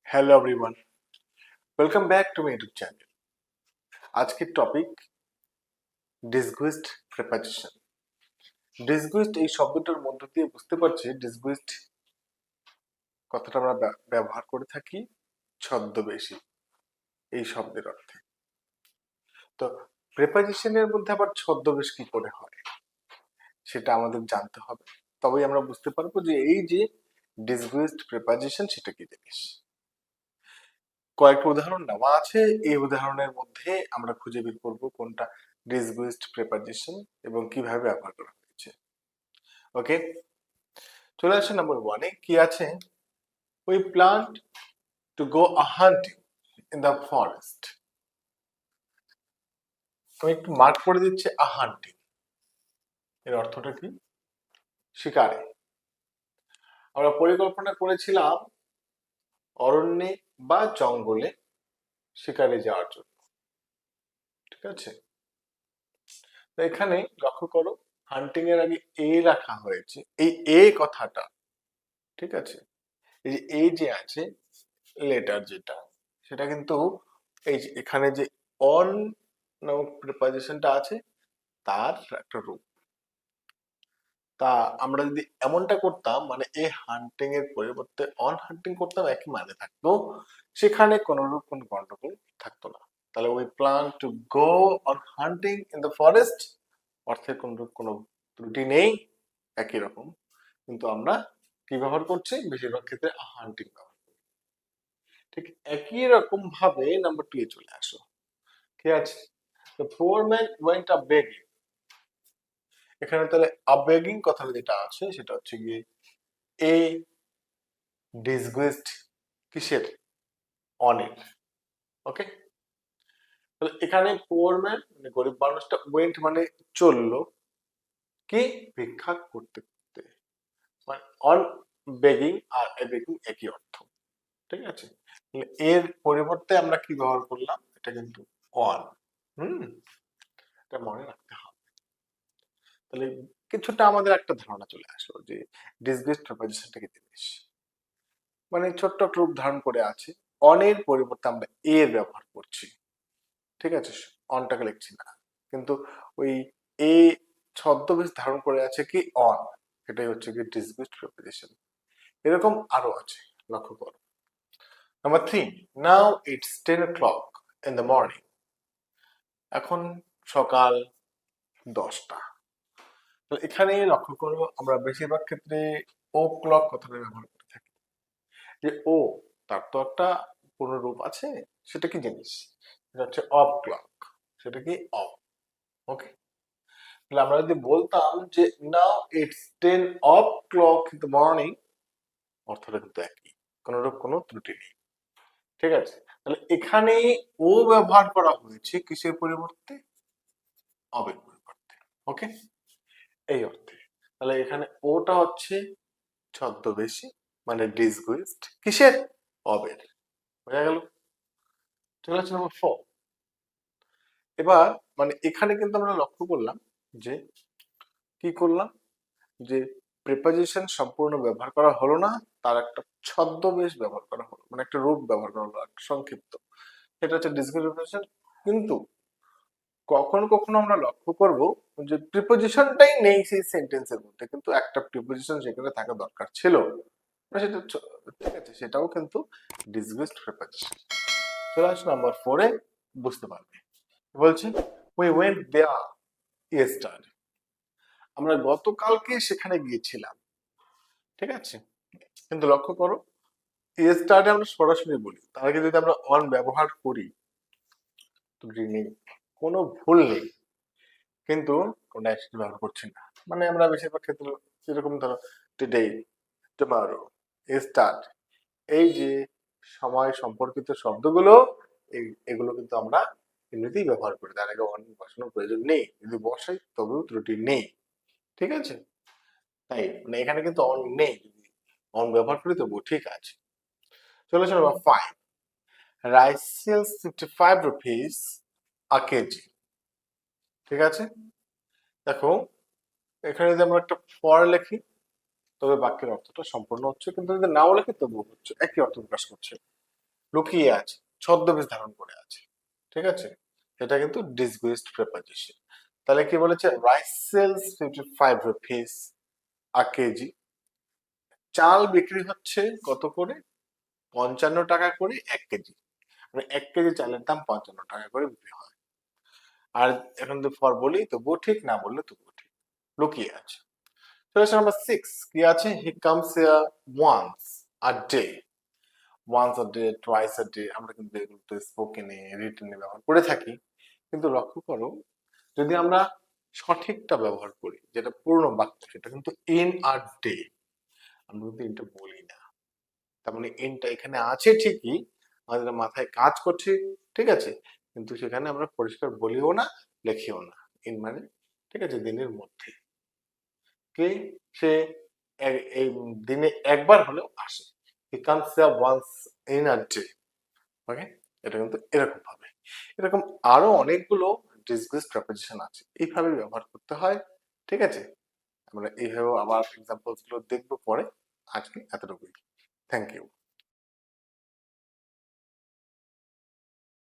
Hello everyone, welcome back to my YouTube channel. আজকের topic ডিসগুইসড preposition. ডিসগুইসড এই শব্দটার মধ্য দিয়ে বুঝতে পারছি ডিসগুইসড কথাটা আমরা ব্যবহার করে থাকি ছদ্মবেশী এই শব্দের অর্থে। তো প্রিপোজিশনের মধ্যে আবার ছদ্মবেশ কি করে হয় সেটা আমাদের জানতে হবে, তবেই আমরা বুঝতে পারবো যে এই যে ডিসগুইসড প্রিপোজিশন সেটা কি জিনিস। কয়েকটা উদাহরণ নেওয়া আছে, এই উদাহরণের মধ্যে আমরা খুঁজে বের করব কোনটা ডিসগুইসড প্রিপোজিশন এবং কিভাবে ব্যবহার করা হয়েছে। ওকে, চলে আসে নাম্বার ওয়ানে। কি আছে? We plant to go a hunting in the forest. আমি একটু মার্ক করে দিচ্ছি, আ হান্টিং এর অর্থটা কি? শিকারে। আমরা পরিকল্পনা করেছিলাম অরণ্যে বা জঙ্গলে শিকারে যাওয়ার জন্য, ঠিক আছে? তো এখানে লক্ষ্য করো, হান্টিং এর আগে এ রাখা হয়েছে। এই এ কথাটা, ঠিক আছে, এই যে এই যে আছে লেটার যেটা, সেটা কিন্তু এই যে এখানে যে অন নামক প্রিপোজিশনটা আছে তার একটা রূপ। তা আমরা যদি এমনটা করতাম, মানে এ হান্টিং এর পরিবর্তে অন হান্টিং করতাম, একই মানে থাকতো, সেখানে কোনরূপ কোনো গন্ডগোল থাকতো না। তাহলে we plan to go on hunting in the forest অর্থের কোনরূপ কোনো ত্রুটি নেই, একই রকম। কিন্তু আমরা কি ব্যবহার করছি? বেশিরভাগ ক্ষেত্রে হান্টিং ব্যবহার করি। ঠিক একই রকম ভাবে নাম্বার 2 এ চলে আসো। ঠিক আছে, the poor man went a begging। এখানে তাহলে a begging কথাটা যেটা আছে সেটা হচ্ছে গিয়ে এ ডিসগুইসড কিসের? অনের। ওকে, তাহলে এখানে poor man মানে গরিব মানুষটা, went মানে চললো, কি? ভিক্ষা করতে করতে। মানে অন বেগিং আর এ বেগিং একই অর্থ, ঠিক আছে? এর পরিবর্তে আমরা কি ব্যবহার করলাম? এটা কিন্তু অন। হুম, এটা মনে রাখতে হবে। তাহলে কিছুটা আমাদের একটা ধারণা চলে আসলো যে ডিসগুইসড প্রিপোজিশনটা কি জিনিস। মানে ছোট্ট একটা রূপ ধারণ করে আছে, অনের পরিবর্তে আমরা এর ব্যবহার করছি, ঠিক আছে? অনটাকে লিখছি না, কিন্তু ওই এ ছদ্মবেশ ধারণ করে আছে কি? অন। এটাই হচ্ছে কি ডিসগুইসড প্রিপোজিশন। এরকম আরো আছে, লক্ষ্য করো। Number 3, now it's 10 o'clock in the morning. এখন সকাল 10টা। তো এখানে লক্ষ্য করবো আমরা বেশিরভাগ ক্ষেত্রে ও ক্লক কথাটা ব্যবহার করে থাকি। যে ও, তার তো একটা পূর্ণ রূপ আছে, সেটা কি জিনিস? সেটা হচ্ছে অফ ক্লক। সেটা কি? অফ। ওকে, তাহলে আমরা যদি বলতাম যে now it's 10 o'clock in the morning, অর্থটা কিন্তু একই, কোনরূপ কোনো ত্রুটি নেই, ঠিক আছে? তাহলে এখানে ও ব্যবহার করা হয়েছে কিসের পরিবর্তে? অবের পরিবর্তে। ওকে, এই অর্থে। তাহলে এখানে ওটা হচ্ছে ছদ্মবেশী, মানে ডিসগুইসড কিসের? অবের। বোঝা গেল? চলে আসছে নাম্বার 4। এবার মানে এখানে কিন্তু আমরা লক্ষ্য করলাম যে কি করলাম, যে প্রিপোজিশন সম্পূর্ণ ব্যবহার করা হলো না, তার একটা ছদ্মবেশ ব্যবহার করা হলো, মানে একটা রূপ ব্যবহার করা হলো, একটা সংক্ষিপ্ত। এটা হচ্ছে ডিসগুইসড প্রিপোজিশন। কিন্তু কখনো কখনো আমরা লক্ষ্য করব যে প্রিপোজিশনটাই নেই সেই সেন্টেন্সের মধ্যে, কিন্তু একটা প্রিপোজিশন সেখানে থাকা দরকার ছিল, সেটা ঠিক আছে, সেটাও কিন্তু ডিসগুইসড প্রিপোজিশন। চলে আসো নাম্বার 4 এ, বুঝতে পারবে। বলছে উই ওয়েন্ট দেয়ার ইয়েস্টারডে। আমরা গতকালকে সেখানে গিয়েছিলাম, ঠিক আছে? কিন্তু লক্ষ্য করো, ইয়েস্টারডে আমরা সরাসরি বলি, তার আগে যদি আমরা অন ব্যবহার করি ত্রুটি নেই, কোনো ভুল নেই, কিন্তু কোনো অ্যাকশন ব্যবহার করছি না। মানে আমরা বেশিরভাগ ক্ষেত্রে যেরকম ধরো টুডে, টুমরো, স্টার্ট, এই যে সময় সম্পর্কিত শব্দগুলো, এগুলো কিন্তু আমরা এমনিতেই ব্যবহার করি, তার আগে অন বসানোর প্রয়োজন নেই, যদি বসাই তবেও ত্রুটি নেই, ঠিক আছে? তাই মানে এখানে কিন্তু অন নেই, যদি অন ব্যবহার করি তবুও ঠিক আছে। চলে আসো নাম্বার 5, রাইস সেলস 55 রুপিস আ কেজি। ঠিক আছে, দেখো এখানে যদি আমরা একটা ফর লিখি তবে বাক্যের অর্থটা সম্পূর্ণ হচ্ছে, কিন্তু যদি নাও লিখি তবুও হচ্ছে, একই অর্থ প্রকাশ করছে। লুকিয়ে আছে, ছদ্মবেশ ধারণ করে আছে, ঠিক আছে, এটা কিন্তু ডিসগুইসড প্রেপোজিশন। তাহলে কি বলেছে, রাইস সেলস 55 রুপিস আ কেজি, চাল বিক্রি হচ্ছে কত করে, 55 টাকা করে 1 কেজি, মানে 1 কেজি চালের দাম 55 টাকা করে বিক্রি হয়। আর এখন তো ফর বলি তবুও ঠিক, না বললে তবুও ঠিক, লুকিয়ে আছে। কোয়েশ্চন নাম্বার 6 কি আছে, he comes here once a day, once a day, twice a day, আমরা কিন্তু এগুলো তো স্পোকেনে রিটেনে ব্যবহার করে থাকি। কিন্তু লক্ষ্য করো, যদি আমরা সঠিকটা ব্যবহার করি, যেটা পূর্ণ বাক্য, সেটা কিন্তু ইন আ ডে, আমরা কিন্তু ইনটা বলি না। তার মানে ইনটা এখানে আছে ঠিকই, আমাদের মাথায় কাজ করছে, ঠিক আছে, কিন্তু সেখানে আমরা পরিষ্কার বলিও না, লেখিও না। ইন মানে, ঠিক আছে, দিনের মধ্যে, কি সে এই দিনে একবার হলেও আসে, he comes once in a day, okay. এটা কিন্তু এরকম ভাবে, এরকম আরো অনেকগুলো ডিসগুইস প্রেপোজিশন আছে, এইভাবে ব্যবহার করতে হয়, ঠিক আছে। আমরা এইভাবে আবার এক্সাম্পলস গুলো দেখবো পরে, আজকে এতটুকুই, থ্যাংক ইউ।